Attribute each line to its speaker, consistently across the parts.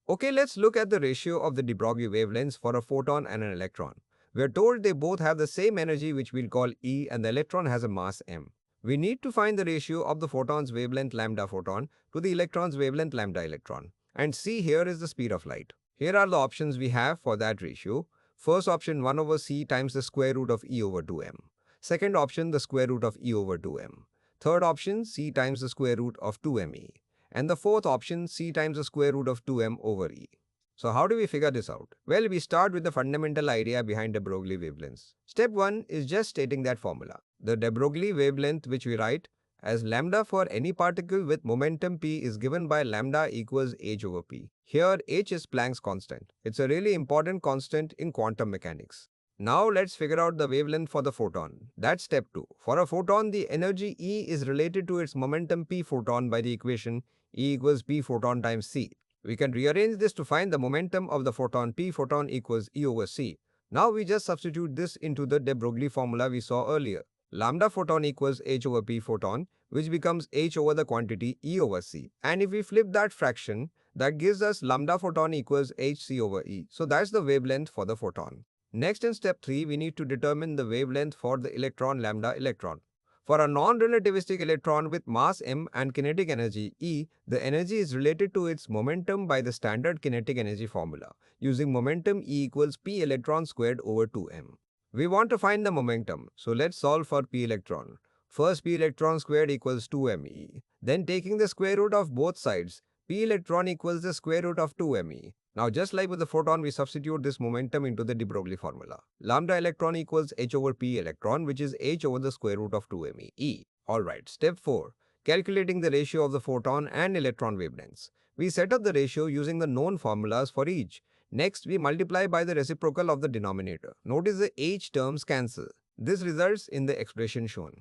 Speaker 1: Okay, let's look at the ratio of the de Broglie wavelengths for a photon and an electron. We are told they both have the same energy, which we'll call E, and the electron has a mass m. We need to find the ratio of the photon's wavelength lambda photon to the electron's wavelength lambda electron. And see, here is the speed of light. Here are the options we have for that ratio. First option, 1 over c times the square root of E over 2m. Second option, the square root of E over 2m. Third option, c times the square root of 2me. And the fourth option, c times the square root of 2m over E. So how do we figure this out? Well, we start with the fundamental idea behind de Broglie wavelengths. Step 1 is just stating that formula. The de Broglie wavelength, which we write as lambda for any particle with momentum p, is given by lambda equals h over p. Here h is Planck's constant. It's a really important constant in quantum mechanics. Now let's figure out the wavelength for the photon. That's step 2. For a photon, the energy E is related to its momentum p photon by the equation E equals p photon times c. We can rearrange this to find the momentum of the photon. P photon equals E over c. Now we just substitute this into the de Broglie formula we saw earlier. Lambda photon equals h over p photon, which becomes h over the quantity E over c. And if we flip that fraction, that gives us lambda photon equals hc over E. So that's the wavelength for the photon. Next, in step 3, we need to determine the wavelength for the electron lambda electron. For a non-relativistic electron with mass m and kinetic energy E, the energy is related to its momentum by the standard kinetic energy formula, using momentum E equals p electron squared over 2m. We want to find the momentum, so let's solve for p electron. First, p electron squared equals 2me. Then, taking the square root of both sides, p electron equals the square root of 2me. Now, just like with the photon, we substitute this momentum into the de Broglie formula. Lambda electron equals h over p electron, which is h over the square root of 2me. Alright, step 4. Calculating the ratio of the photon and electron wavelengths. We set up the ratio using the known formulas for each. Next, we multiply by the reciprocal of the denominator. Notice the h terms cancel. This results in the expression shown.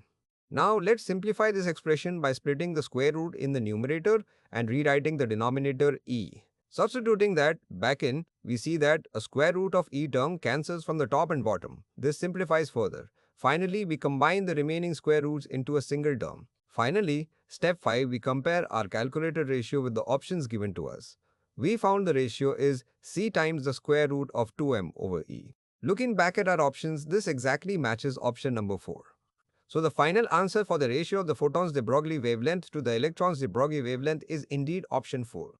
Speaker 1: Now, let's simplify this expression by splitting the square root in the numerator and rewriting the denominator e. Substituting that back in, we see that a square root of e term cancels from the top and bottom. This simplifies further. Finally, we combine the remaining square roots into a single term. Finally, step 5, we compare our calculated ratio with the options given to us. We found the ratio is c times the square root of 2m over e. Looking back at our options, this exactly matches option number 4. So the final answer for the ratio of the photon's de Broglie wavelength to the electron's de Broglie wavelength is indeed option 4.